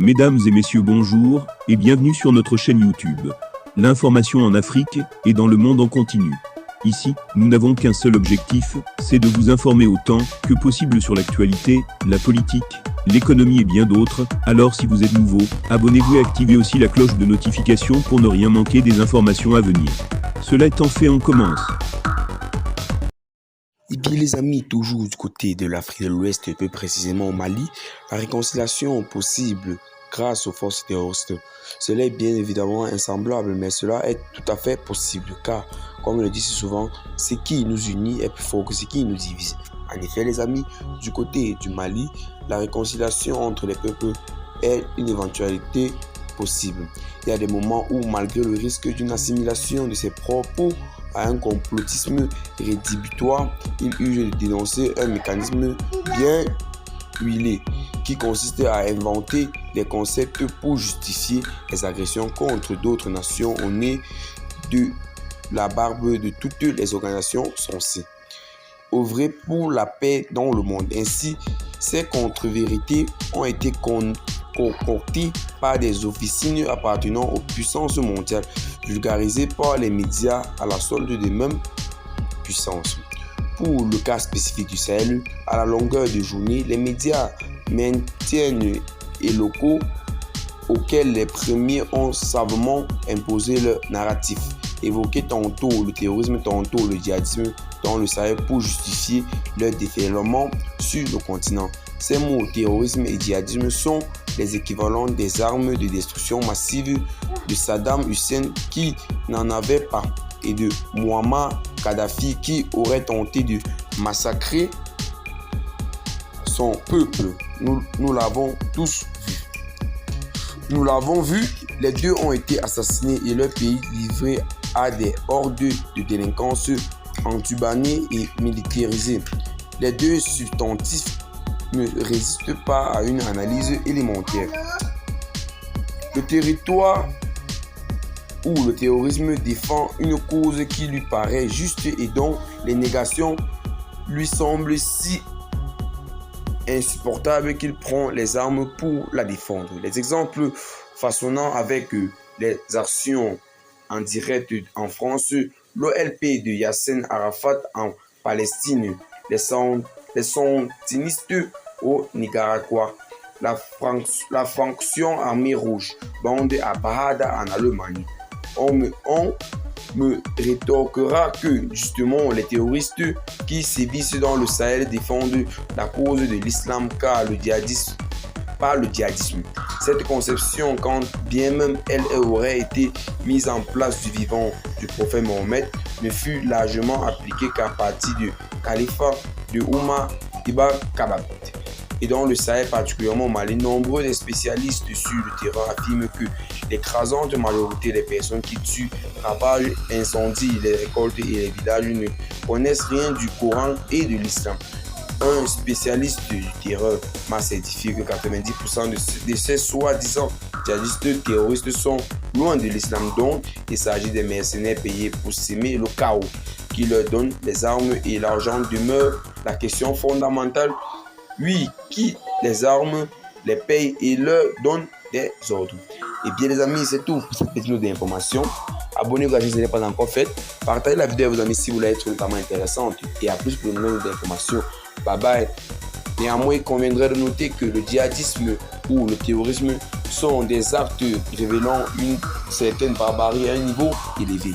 Mesdames et messieurs, bonjour et bienvenue sur notre chaîne YouTube. L'information en Afrique et dans le monde en continu. Ici, nous n'avons qu'un seul objectif, c'est de vous informer autant que possible sur l'actualité, la politique, l'économie et bien d'autres. Alors si vous êtes nouveau, abonnez-vous et activez aussi la cloche de notification pour ne rien manquer des informations à venir. Cela étant fait, on commence. Et bien les amis, toujours du côté de l'Afrique de l'Ouest, plus précisément au Mali, la réconciliation possible grâce aux forces terroristes. Cela est bien évidemment insemblable, mais cela est tout à fait possible, car, comme on le dit si souvent, ce qui nous unit est plus fort que ce qui nous divise. En effet les amis, du côté du Mali, la réconciliation entre les peuples est une éventualité possible. Il y a des moments où, malgré le risque d'une assimilation de ses propos à un complotisme rédhibitoire, il urge de dénoncer un mécanisme bien huilé qui consiste à inventer des concepts pour justifier les agressions contre d'autres nations au nez de la barbe de toutes les organisations censées œuvrer pour la paix dans le monde. Ainsi, ces contre-vérités ont été concoctées par des officines appartenant aux puissances mondiales, vulgarisées par les médias à la solde des mêmes puissances. Pour le cas spécifique du Sahel, à la longueur de journée, les médias maintiennent et locaux auxquels les premiers ont savamment imposé leur narratif, évoqué tantôt le terrorisme, tantôt le djihadisme dans le Sahel pour justifier leur déferlement sur le continent. Ces mots terrorisme et djihadisme sont les équivalents des armes de destruction massive de Saddam Hussein qui n'en avait pas et de Muammar Kadhafi qui aurait tenté de massacrer son peuple. Nous l'avons tous vu. Nous l'avons vu, les deux ont été assassinés et leur pays livré à des hordes de délinquance entubanés et militarisés. Les deux substantifs ne résistent pas à une analyse élémentaire. Le territoire où le terrorisme défend une cause qui lui paraît juste et dont les négations lui semblent si insupportables qu'il prend les armes pour la défendre. Les exemples façonnant avec les actions en direct en France, l'OLP de Yasser Arafat en Palestine, les sandinistes au Nicaragua, la Fraction Armée Rouge, bande à Bahada en Allemagne. On me rétorquera que justement les terroristes qui sévissent dans le Sahel défendent la cause de l'islam car le djihadisme par le djihadisme. Cette conception, quand bien même elle aurait été mise en place du vivant du prophète Mohammed, ne fut largement appliquée qu'à partir du califat de Oumar Ibn Khattab. Et dans le Sahel, particulièrement au Mali, nombreux des spécialistes sur le terrain affirment que l'écrasante majorité des personnes qui tuent, ravagent, incendient les récoltes et les villages ne connaissent rien du Coran et de l'islam. Un spécialiste du terrain m'a certifié que 90% de ces soi-disant djihadistes terroristes sont loin de l'islam, donc il s'agit des mercenaires payés pour s'aimer le chaos. Qui leur donnent les armes et l'argent demeure la question fondamentale. Oui, qui les armes, les paye et leur donne des ordres. Et bien les amis, c'est tout pour cette petite note d'information. Abonnez-vous à la chaîne si ce n'est pas encore fait. Partagez la vidéo à vos amis si vous la trouvez notamment intéressante. Et à plus pour une note d'information. Bye bye. Néanmoins, il conviendrait de noter que le djihadisme ou le terrorisme sont des actes révélant une certaine barbarie à un niveau élevé.